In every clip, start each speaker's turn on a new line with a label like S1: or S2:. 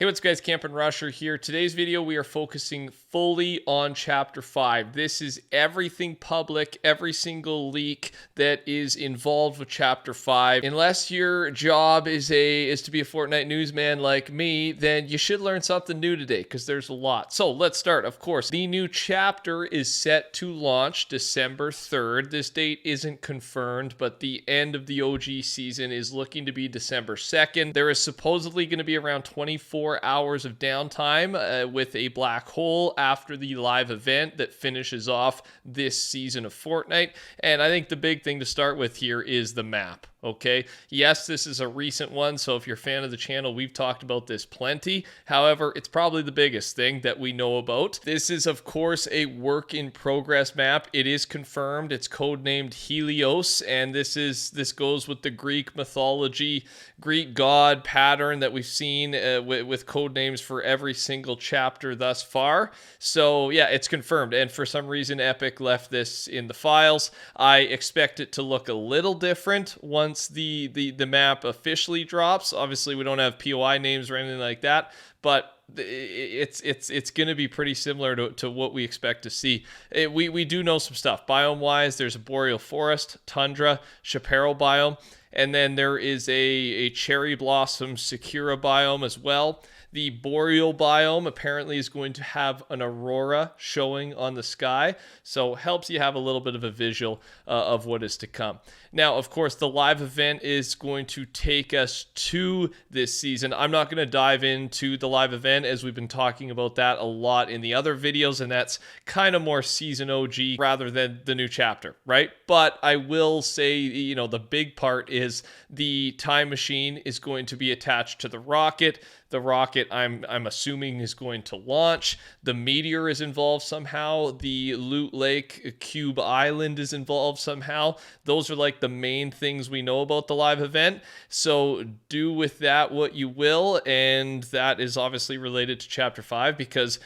S1: Hey, what's up, guys? TheCampingRusher here. Today's video, we are focusing fully on Chapter 5. This is everything public, every single leak that is involved with Chapter 5. Unless your job is to be a Fortnite newsman like me, then you should learn something new today because there's a lot. So let's start. Of course, the new chapter is set to launch December 3rd. This date isn't confirmed, but the end of the OG season is looking to be December 2nd. There is supposedly going to be around 24 hours of downtime with a black hole after the live event that finishes off this season of Fortnite. And I think the big thing to start with here is the map. Okay, yes, this is a recent one, so if you're a fan of the channel, we've talked about this plenty. However, it's probably the biggest thing that we know about. This is, of course, a work in progress map. It is confirmed. It's codenamed Helios, and this goes with the Greek mythology, Greek god pattern that we've seen with code names for every single chapter thus far. So yeah, it's confirmed, and for some reason, Epic left this in the files. I expect it to look a little different once the map officially drops. Obviously, we don't have POI names or anything like that, but it's going to be pretty similar to what we expect to see. We do know some stuff. Biome-wise, there's a boreal forest, tundra, chaparral biome, and then there is a cherry blossom sakura biome as well. The boreal biome apparently is going to have an aurora showing on the sky, so helps you have a little bit of a visual of what is to come. Now, of course, the live event is going to take us to this season. I'm not going to dive into the live event as we've been talking about that a lot in the other videos, and that's kind of more season OG rather than the new chapter, right? But I will say, the big part is the time machine is going to be attached to the rocket. The rocket, I'm assuming, is going to launch. The meteor is involved somehow. The Loot Lake Cube Island is involved somehow. Those are like the main things we know about the live event. So do with that what you will. And that is obviously related to Chapter 5 because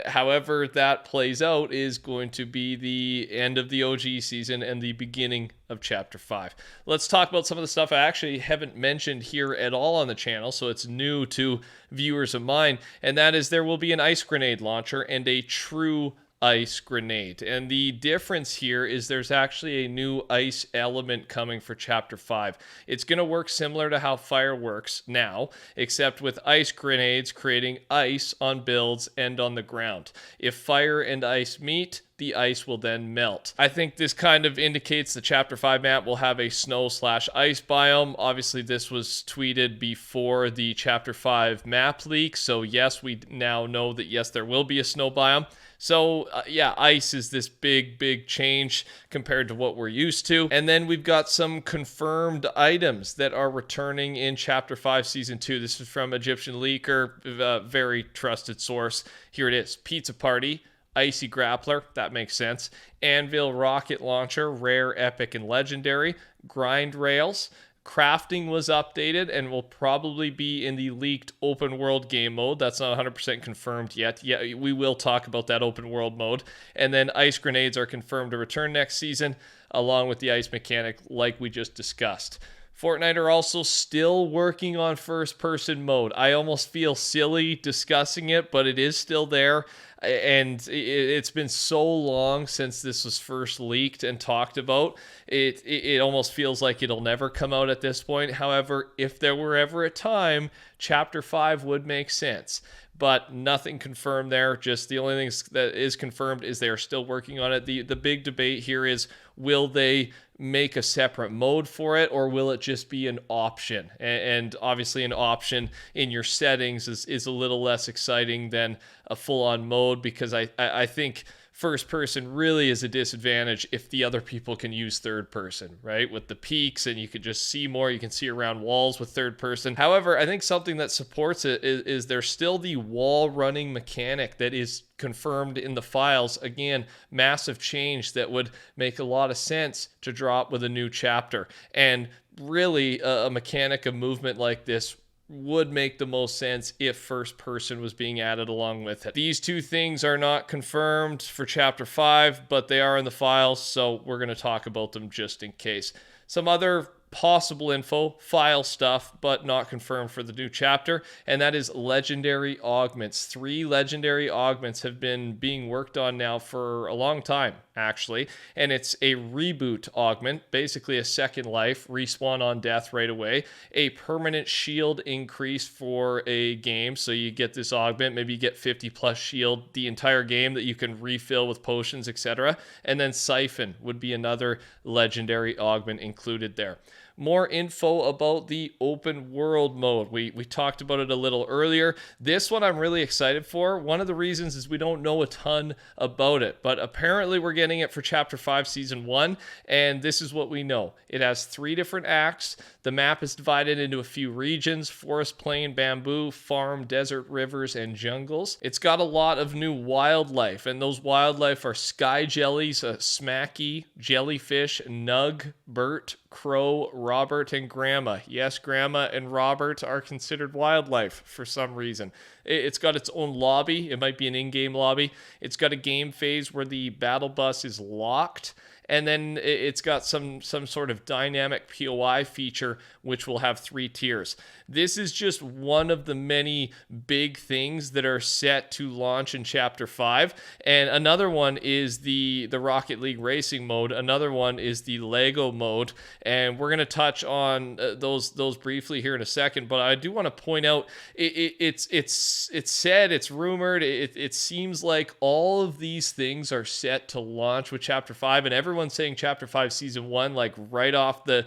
S1: however that plays out is going to be the end of the OG season and the beginning of Chapter 5. Let's talk about some of the stuff I actually haven't mentioned here at all on the channel, so it's new to viewers of mine, and that is there will be an ice grenade launcher and a true ice grenade. And the difference here is there's actually a new ice element coming for Chapter 5. It's going to work similar to how fire works now, except with ice grenades creating ice on builds and on the ground. If fire and ice meet, the ice will then melt. I think this kind of indicates the Chapter 5 map will have a snow/ice biome. Obviously, this was tweeted before the Chapter 5 map leak, so yes, we now know that yes, there will be a snow biome. So yeah, ice is this big change compared to what we're used to. And then we've got some confirmed items that are returning in Chapter 5 Season 2. This is from Egyptian Leaker, a very trusted source. Here it is. Pizza Party, Icy Grappler, that makes sense. Anvil Rocket Launcher, Rare, Epic, and Legendary. Grind Rails. Crafting was updated and will probably be in the leaked open world game mode. That's not 100% confirmed yet. Yeah, we will talk about that open world mode. And then ice grenades are confirmed to return next season, along with the ice mechanic like we just discussed. Fortnite are also still working on first-person mode. I almost feel silly discussing it, but it is still there. And it's been so long since this was first leaked and talked about. It almost feels like it'll never come out at this point. However, if there were ever a time, Chapter 5 would make sense. But nothing confirmed there. Just the only thing that is confirmed is they are still working on it. The big debate here is, will they make a separate mode for it, or will it just be an option? And obviously an option in your settings is a little less exciting than a full-on mode, because I think first person really is a disadvantage if the other people can use third person, right? With the peaks, and you could just see more, you can see around walls with third person. However, I think something that supports it is there's still the wall running mechanic that is confirmed in the files. Again, massive change that would make a lot of sense to drop with a new chapter. And really a mechanic of movement like this would make the most sense if first person was being added along with it. These two things are not confirmed for Chapter 5, but they are in the files, so we're going to talk about them just in case. Some other possible info, file stuff, but not confirmed for the new chapter, and that is legendary augments. 3 legendary augments have been being worked on now for a long time, actually, and it's a reboot augment, basically a second life, respawn on death right away, a permanent shield increase for a game, so you get this augment, maybe you get 50 plus shield the entire game that you can refill with potions, etc. And then Siphon would be another legendary augment included there. More info about the open world mode. We talked about it a little earlier. This one I'm really excited for. One of the reasons is we don't know a ton about it, but apparently we're getting it for Chapter 5, Season 1, and this is what we know. It has 3 different acts. The map is divided into a few regions: forest, plain, bamboo, farm, desert, rivers, and jungles. It's got a lot of new wildlife, and those wildlife are sky jellies, smacky, jellyfish, nug, Bert, crow, Robert, and Grandma. Yes, Grandma and Robert are considered wildlife for some reason. It's got its own lobby. It might be an in-game lobby. It's got a game phase where the battle bus is locked. And then it's got some sort of dynamic POI feature, which will have 3 tiers. This is just one of the many big things that are set to launch in Chapter 5. And another one is the Rocket League racing mode. Another one is the Lego mode. And we're going to touch on those briefly here in a second. But I do want to point out, it's said, it's rumored, it seems like all of these things are set to launch with Chapter 5. And everyone's saying Chapter 5 Season 1, like right off the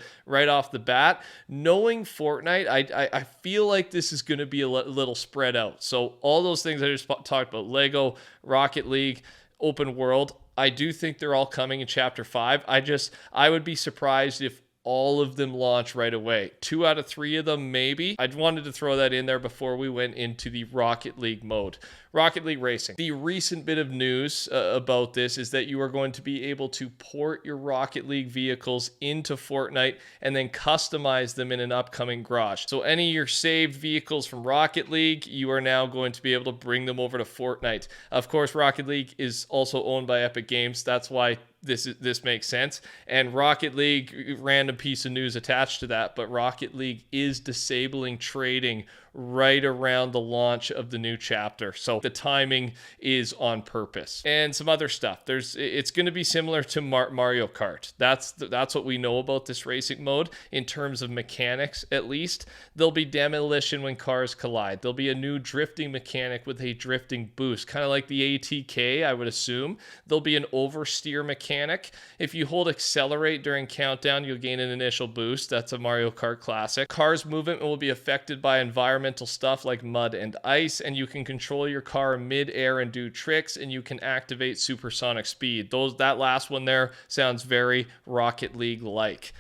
S1: bat. Knowing Fortnite, I feel like this is going to be a little spread out. So all those things I just talked about, Lego, Rocket League, open world, I do think they're all coming in Chapter 5. I would be surprised if all of them launch right away. 2 out of 3 of them, maybe. I wanted to throw that in there before we went into the Rocket League mode. Rocket League Racing. The recent bit of news about this is that you are going to be able to port your Rocket League vehicles into Fortnite and then customize them in an upcoming garage. So any of your saved vehicles from Rocket League, you are now going to be able to bring them over to Fortnite. Of course, Rocket League is also owned by Epic Games. That's why this makes sense. And Rocket League, random piece of news attached to that, but Rocket League is disabling trading right around the launch of the new chapter. So the timing is on purpose. And some other stuff. It's going to be similar to Mario Kart. That's what we know about this racing mode in terms of mechanics, at least. There'll be demolition when cars collide. There'll be a new drifting mechanic with a drifting boost, kind of like the ATK, I would assume. There'll be an oversteer mechanic. If you hold accelerate during countdown, you'll gain an initial boost. That's a Mario Kart classic. Cars' movement will be affected by environmental stuff like mud and ice, and you can control your car mid-air and do tricks, and you can activate supersonic speed. That last one there sounds very Rocket League-like.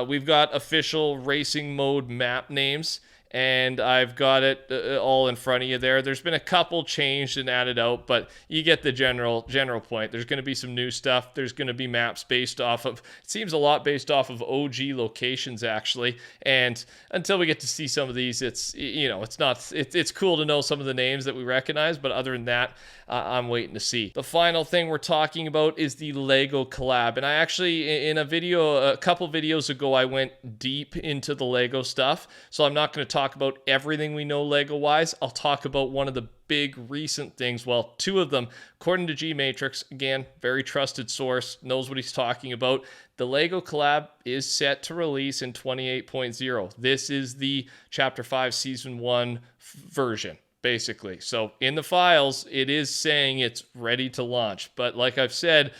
S1: We've got official racing mode map names, and I've got it all in front of you there. There's been a couple changed and added out, but you get the general point. There's going to be some new stuff. There's going to be maps based off of, it seems a lot based off of OG locations, actually. And until we get to see some of these, it's cool to know some of the names that we recognize, but other than that, I'm waiting to see. The final thing we're talking about is the Lego collab. And I actually, in a couple videos ago, I went deep into the Lego stuff. So I'm not going to talk about everything we know Lego-wise. I'll talk about one of the big recent things. Well, 2 of them, according to G-Matrix, again, very trusted source, knows what he's talking about. The Lego collab is set to release in 28.0. This is the Chapter 5 Season 1 version, basically. So in the files, it is saying it's ready to launch. But like I've said,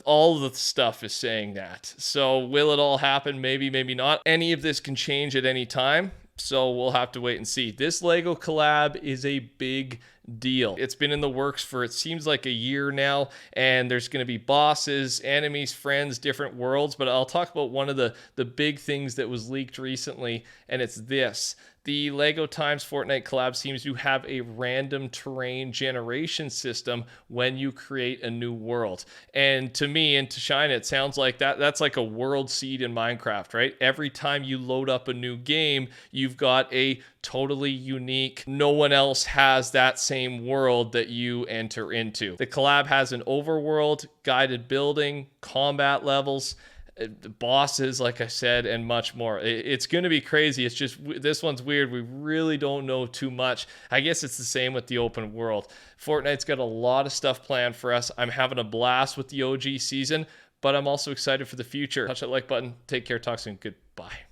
S1: all the stuff is saying that. So will it all happen? Maybe, maybe not. Any of this can change at any time. So we'll have to wait and see. This Lego collab is a big deal. It's been in the works for, it seems like, a year now, and there's going to be bosses, enemies, friends, different worlds. But I'll talk about one of the big things that was leaked recently, and it's this. The Lego Times Fortnite collab seems to have a random terrain generation system when you create a new world. And to me and to Shine, it sounds like that's like a world seed in Minecraft, right? Every time you load up a new game, you've got a totally unique, no one else has that same world that you enter into. The collab has an overworld, guided building, combat levels, the bosses, like I said, and much more. It's going to be crazy. It's just, this one's weird. We really don't know too much. I guess it's the same with the open world. Fortnite's got a lot of stuff planned for us. I'm having a blast with the OG season, but I'm also excited for the future. Touch that like button. Take care. Talk soon. Goodbye.